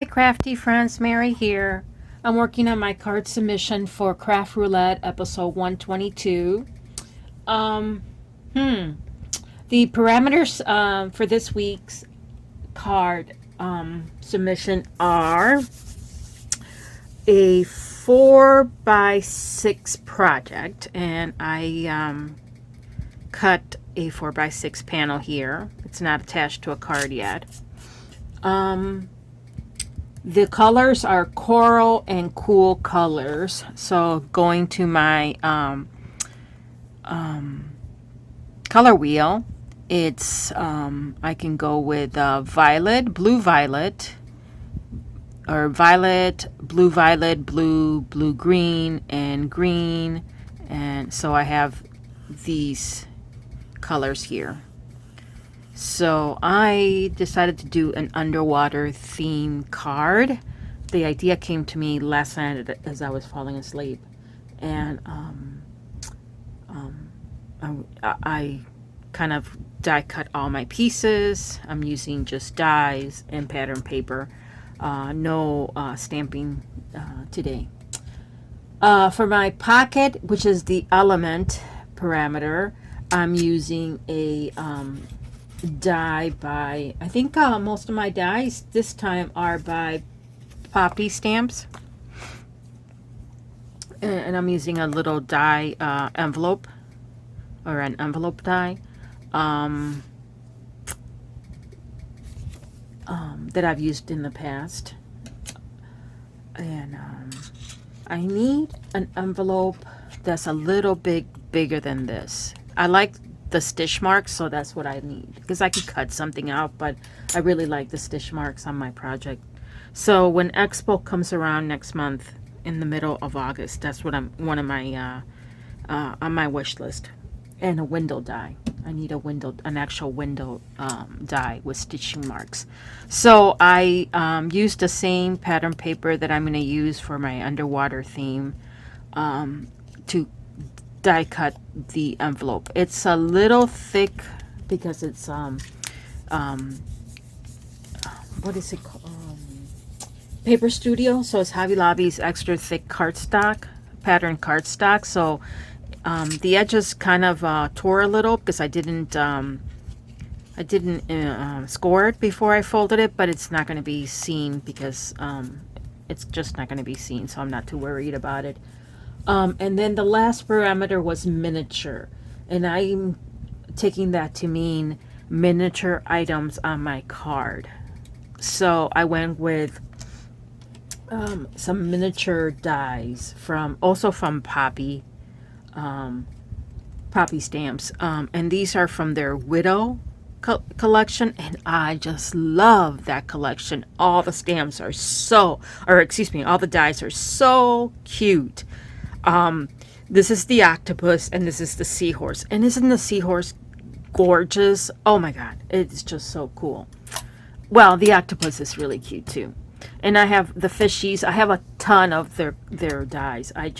Crafty friends, Mary here. I'm working on my card submission for Craft Roulette episode 122. Um, hmm. The parameters for this week's card submission are a 4x6 project, and I cut a 4x6 panel here. It's not attached to a card yet. The colors are coral and cool colors. So going to my color wheel, it's I can go with violet, blue violet, or violet, blue, blue green, and green. And so I have these colors here. So I decided to do an underwater theme card. The idea came to me last night as I was falling asleep, and I kind of die cut all my pieces. I'm using just dies and pattern paper, no stamping today. For my pocket, which is the element parameter, I'm using a die by, I think most of my dies this time are by Poppy stamps, and I'm using a little die envelope, or an envelope die that I've used in the past. And I need an envelope that's a little bigger than this. I like the stitch marks, so that's what I need, because I could cut something out, but I really like the stitch marks on my project. So when Expo comes around next month in the middle of August, that's what I'm one of my on my wish list. And a window die. I need an actual window die with stitching marks. So I used the same pattern paper that I'm going to use for my underwater theme to die cut the envelope. It's a little thick because it's what is it called? Paper Studio. So it's Hobby Lobby's extra thick cardstock, pattern cardstock. So the edges kind of tore a little because I didn't score it before I folded it, but it's not going to be seen because it's just not going to be seen, so I'm not too worried about it. And then the last parameter was miniature, and I'm taking that to mean miniature items on my card. So I went with some miniature dies from Poppy, Poppy stamps, and these are from their Widow collection, and I just love that collection. All the stamps are all the dies are so cute. This is the Octopus, and this is the Seahorse. And isn't the Seahorse gorgeous? Oh my god, it's just so cool. Well, the Octopus is really cute too. And I have the fishies. I have a ton of their dies. I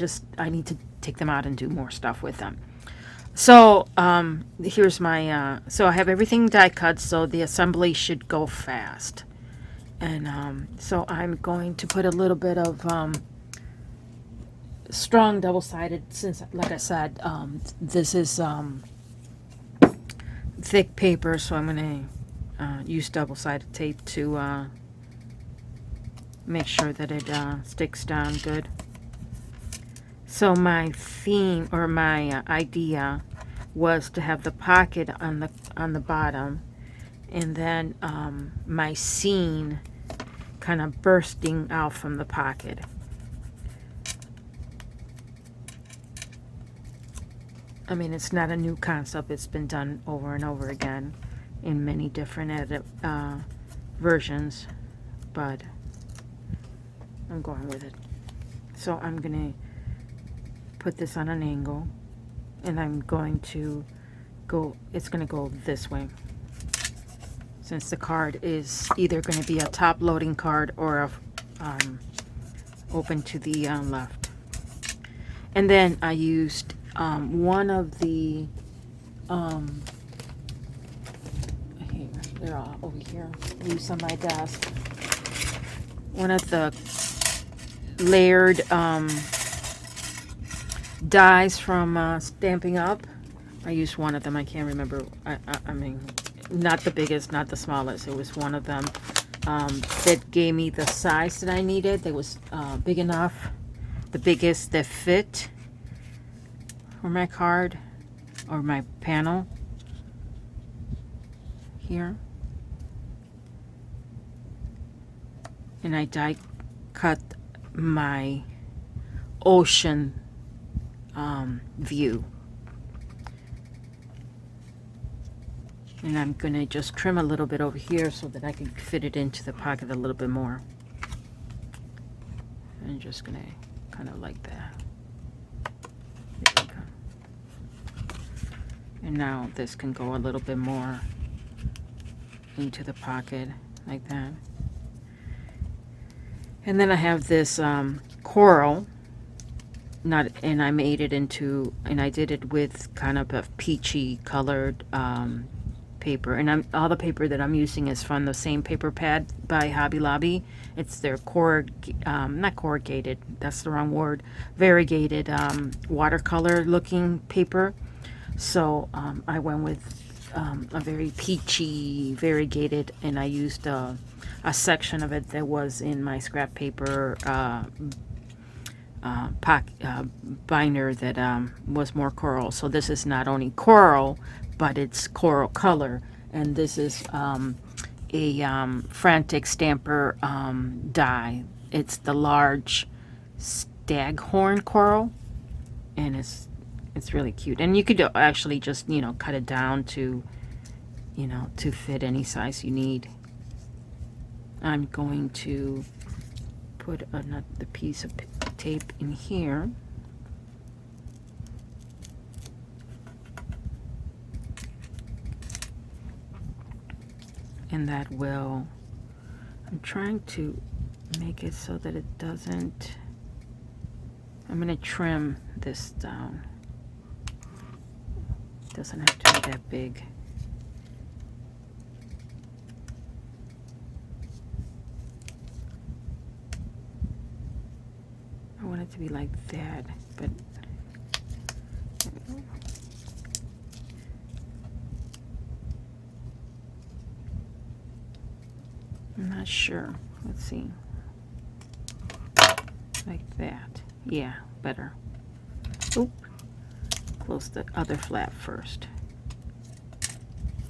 need to take them out and do more stuff with them. So here's my so I have everything die cut, so the assembly should go fast. And so I'm going to put a little bit of strong double-sided, since like I said, this is thick paper, so I'm going to use double-sided tape to make sure that it sticks down good. So my theme, or my idea, was to have the pocket on the bottom, and then my scene kind of bursting out from the pocket. I mean, it's not a new concept. It's been done over and over again in many different versions, but I'm going with it. So I'm going to put this on an angle, and I'm going to go, it's going to go this way, since the card is either going to be a top loading card or a open to the left. And then I used one of the they're all over here, loose on my desk. one of the layered dies from Stamping Up. I used one of them. I can't remember. I mean, not the biggest, not the smallest. It was one of them that gave me the size that I needed. That was big enough. The biggest that fit for my card or my panel here. And I die cut my ocean view. And I'm going to just trim a little bit over here so that I can fit it into the pocket a little bit more. I'm just going to kind of like that. There we go. And now this can go a little bit more into the pocket like that. And then I have this coral. And I made it into, and I did it with kind of a peachy colored paper. And all the paper that I'm using is from the same paper pad by Hobby Lobby. It's their not corrugated, that's the wrong word, variegated watercolor looking paper. So I went with a very peachy variegated, and I used a section of it that was in my scrap paper binder that was more coral. So this is not only coral, but it's coral color. And this is a Frantic Stamper die. It's the large staghorn coral, and it's really cute. And you could actually just, you know, cut it down to, you know, to fit any size you need. I'm going to put another piece of tape in here. And that will, I'm trying to make it so that it doesn't, I'm going to trim this down. It doesn't have to be that big. I want it to be like that, but I'm not sure. Let's see. Like that. Yeah, better. Oop. Close the other flap first.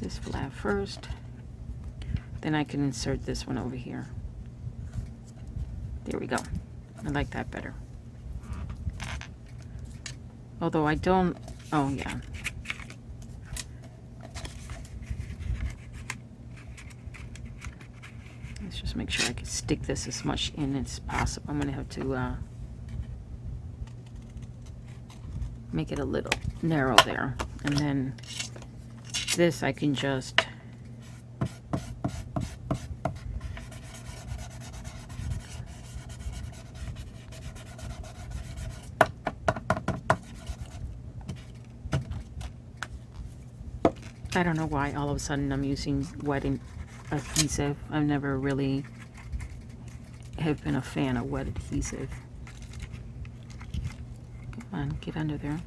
This flap first. Then I can insert this one over here. There we go. I like that better. Although I don't, oh yeah. Let's just make sure I can stick this as much in as possible. I'm gonna have to make it a little narrow there. And then this I can just I don't know why all of a sudden I'm using wet adhesive. I've never really have been a fan of wet adhesive. Come on, get under there.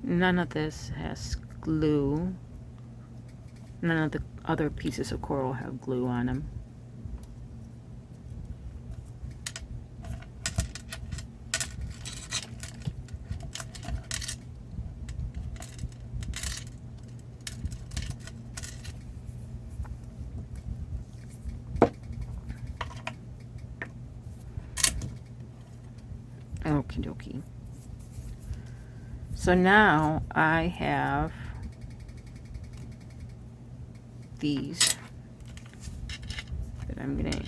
None of this has glue. None of the other pieces of coral have glue on them. Okie dokie. So now I have these that I'm gonna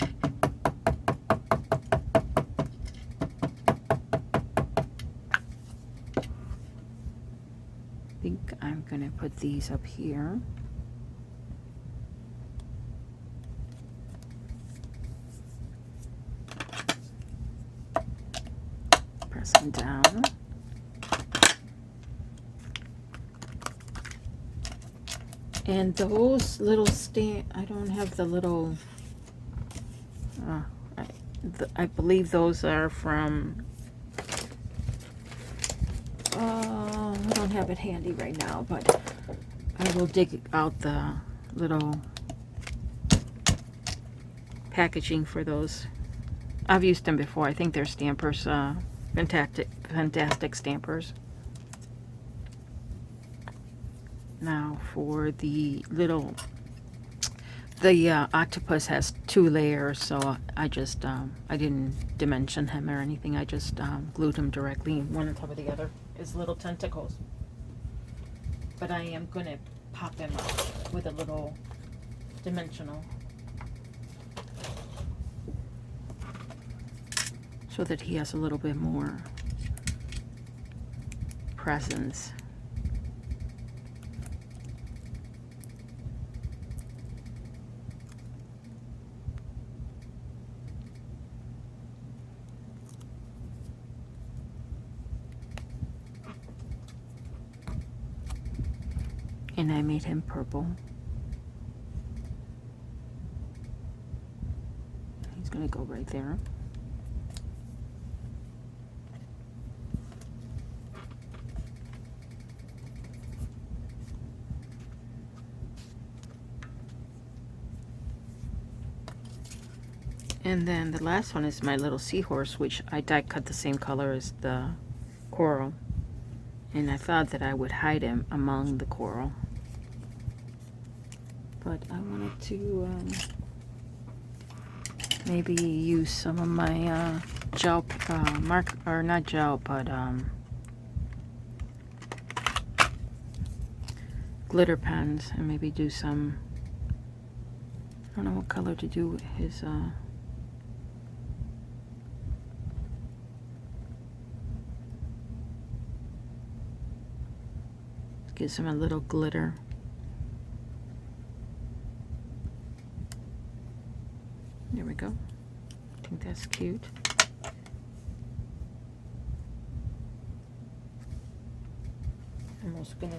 gonna put these up here. Press them down. And those little I don't have the little, I believe those are from, I don't have it handy right now, but I will dig out the little packaging for those. I've used them before. I think they're stampers, fantastic stampers. Now for the little, the octopus has 2 layers, so I just, I didn't dimension him or anything. I just glued him directly, one on top of the other, his little tentacles. But I am going to pop him out with a little dimensional, so that he has a little bit more presence. And I made him purple. He's gonna go right there. And then the last one is my little seahorse, which I die cut the same color as the coral. And I thought that I would hide him among the coral. But I wanted to maybe use some of my gel, or not gel, but glitter pens, and maybe do some, I don't know what color to do with his, gives him a little glitter. There we go. I think that's cute. I'm also gonna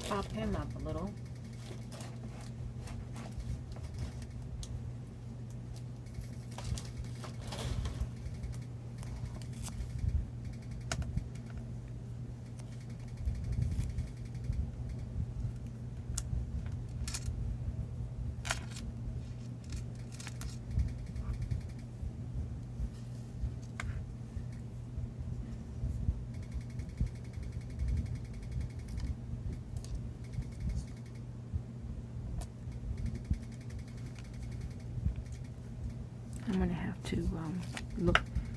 pop him up a little. I'm gonna have to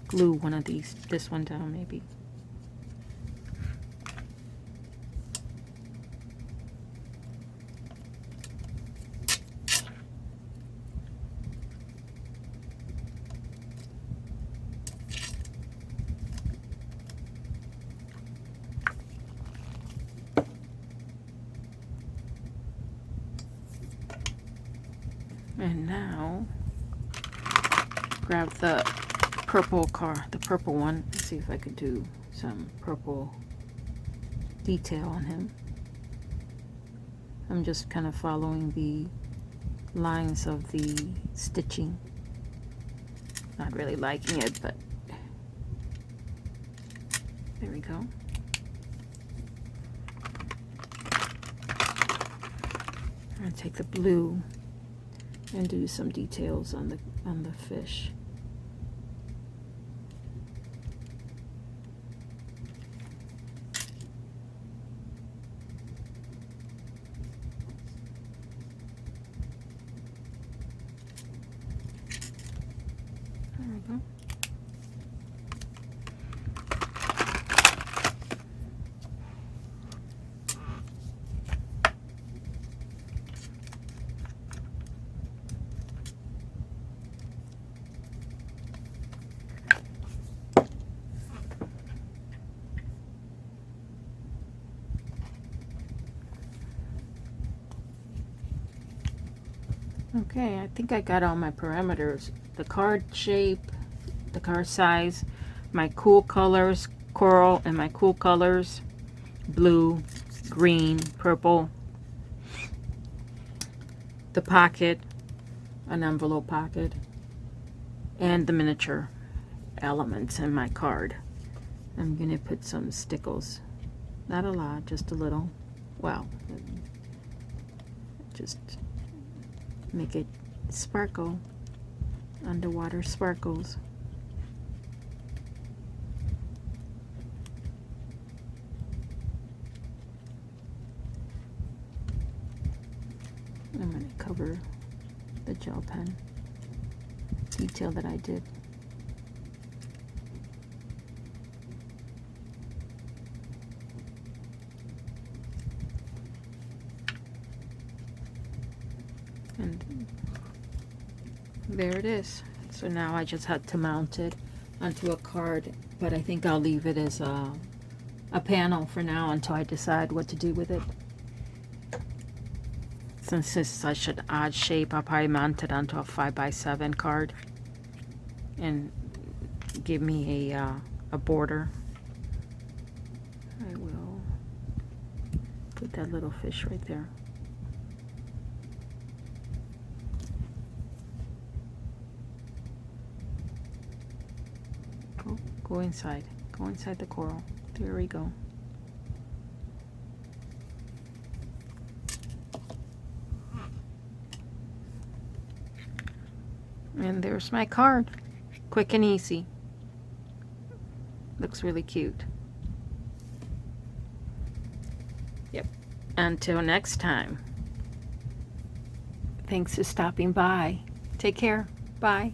glue one of this one down maybe. And now grab the purple the purple one. Let's see if I could do some purple detail on him. I'm just kind of following the lines of the stitching. Not really liking it, but there we go. I'm gonna take the blue and do some details on the fish. There we go. Okay, I think I got all my parameters. The card shape, the card size, my cool colors, coral, and my cool colors, blue, green, purple. The pocket, an envelope pocket, and the miniature elements in my card. I'm going to put some stickles. Not a lot, just a little. Well, just make it sparkle. Underwater sparkles. I'm going to cover the gel pen detail that I did. And there it is. So now I just had to mount it onto a card, but I think I'll leave it as a panel for now until I decide what to do with it. Since it's such an odd shape, I'll probably mount it onto a 5x7 card and give me a border. I will put that little fish right there. Go inside. Go inside the coral. There we go. And there's my card. Quick and easy. Looks really cute. Yep. Until next time. Thanks for stopping by. Take care. Bye.